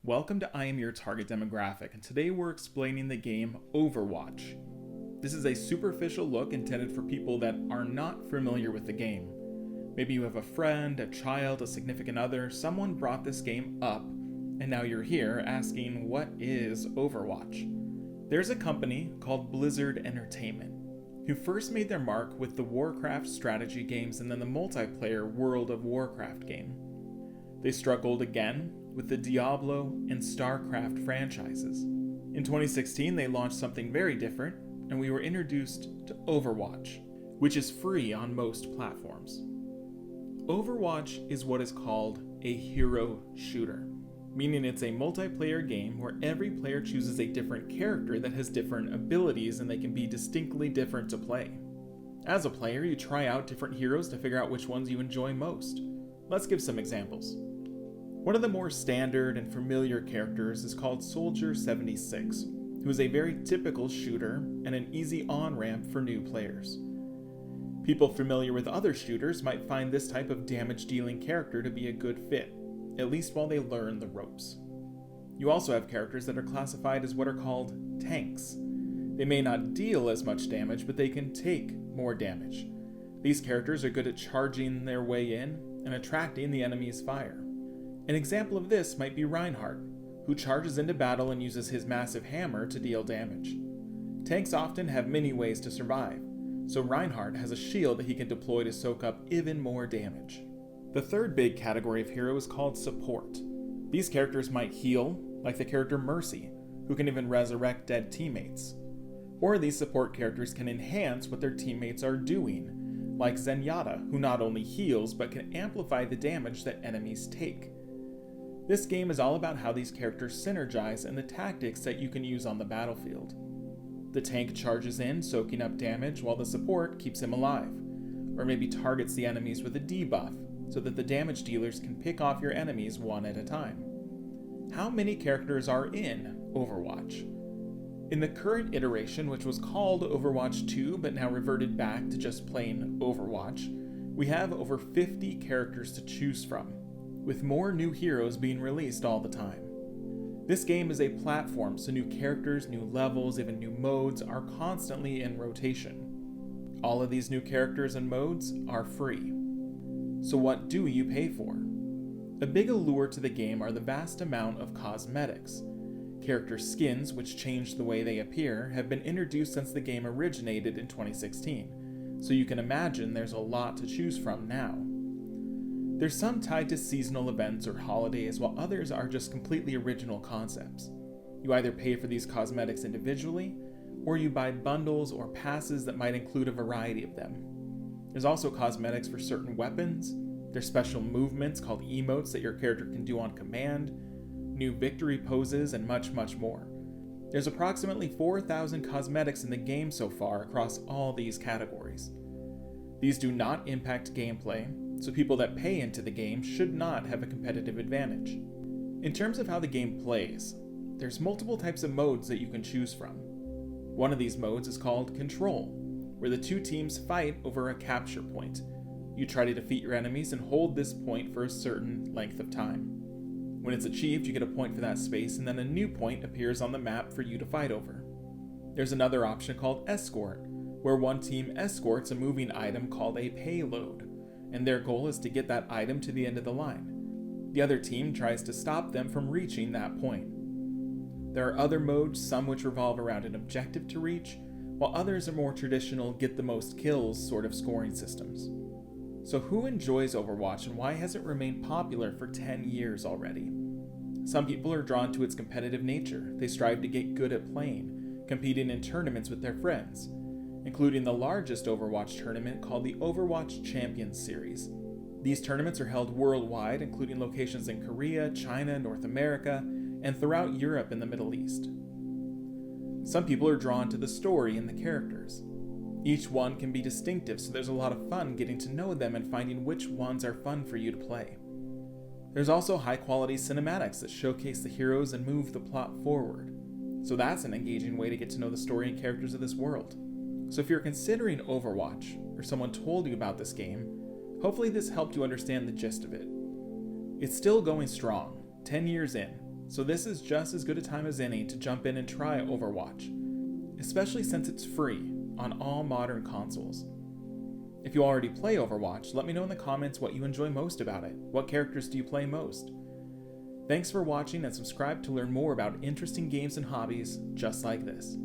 Welcome to I Am Your Target Demographic, and today we're explaining the game Overwatch. This is a superficial look intended for people that are not familiar with the game. Maybe you have a friend, a child, a significant other, someone brought this game up, and now you're here asking, what is Overwatch? There's a company called Blizzard Entertainment, who first made their mark with the Warcraft strategy games and then the multiplayer World of Warcraft game. They struggled again with the Diablo and StarCraft franchises. In 2016, they launched something very different, and we were introduced to Overwatch, which is free on most platforms. Overwatch is what is called a hero shooter, meaning it's a multiplayer game where every player chooses a different character that has different abilities and they can be distinctly different to play. As a player, you try out different heroes to figure out which ones you enjoy most. Let's give some examples. One of the more standard and familiar characters is called Soldier 76, who is a very typical shooter and an easy on-ramp for new players. People familiar with other shooters might find this type of damage-dealing character to be a good fit, at least while they learn the ropes. You also have characters that are classified as what are called tanks. They may not deal as much damage, but they can take more damage. These characters are good at charging their way in and attracting the enemy's fire. An example of this might be Reinhardt, who charges into battle and uses his massive hammer to deal damage. Tanks often have many ways to survive, so Reinhardt has a shield that he can deploy to soak up even more damage. The third big category of hero is called support. These characters might heal, like the character Mercy, who can even resurrect dead teammates. Or these support characters can enhance what their teammates are doing, like Zenyatta, who not only heals but can amplify the damage that enemies take. This game is all about how these characters synergize and the tactics that you can use on the battlefield. The tank charges in, soaking up damage, while the support keeps him alive, or maybe targets the enemies with a debuff, so that the damage dealers can pick off your enemies one at a time. How many characters are in Overwatch? In the current iteration, which was called Overwatch 2 but now reverted back to just plain Overwatch, we have over 50 characters to choose from, with more new heroes being released all the time. This game is a platform, so new characters, new levels, even new modes are constantly in rotation. All of these new characters and modes are free. So what do you pay for? A big allure to the game are the vast amount of cosmetics. Character skins, which change the way they appear, have been introduced since the game originated in 2016, so you can imagine there's a lot to choose from now. There's some tied to seasonal events or holidays, while others are just completely original concepts. You either pay for these cosmetics individually, or you buy bundles or passes that might include a variety of them. There's also cosmetics for certain weapons, there's special movements called emotes that your character can do on command, new victory poses, and much, much more. There's approximately 4,000 cosmetics in the game so far across all these categories. These do not impact gameplay, so people that pay into the game should not have a competitive advantage. In terms of how the game plays, there's multiple types of modes that you can choose from. One of these modes is called Control, where the two teams fight over a capture point. You try to defeat your enemies and hold this point for a certain length of time. When it's achieved, you get a point for that space, and then a new point appears on the map for you to fight over. There's another option called Escort, where one team escorts a moving item called a payload, and their goal is to get that item to the end of the line. The other team tries to stop them from reaching that point. There are other modes, some which revolve around an objective to reach, while others are more traditional get the most kills sort of scoring systems. So who enjoys Overwatch and why has it remained popular for 10 years already? Some people are drawn to its competitive nature. They strive to get good at playing, competing in tournaments with their friends, including the largest Overwatch tournament called the Overwatch Champions Series. These tournaments are held worldwide, including locations in Korea, China, North America, and throughout Europe and the Middle East. Some people are drawn to the story and the characters. Each one can be distinctive, so there's a lot of fun getting to know them and finding which ones are fun for you to play. There's also high-quality cinematics that showcase the heroes and move the plot forward, so that's an engaging way to get to know the story and characters of this world. So if you're considering Overwatch, or someone told you about this game, hopefully this helped you understand the gist of it. It's still going strong, 10 years in, so this is just as good a time as any to jump in and try Overwatch, especially since it's free on all modern consoles. If you already play Overwatch, let me know in the comments what you enjoy most about it. What characters do you play most? Thanks for watching, and subscribe to learn more about interesting games and hobbies just like this.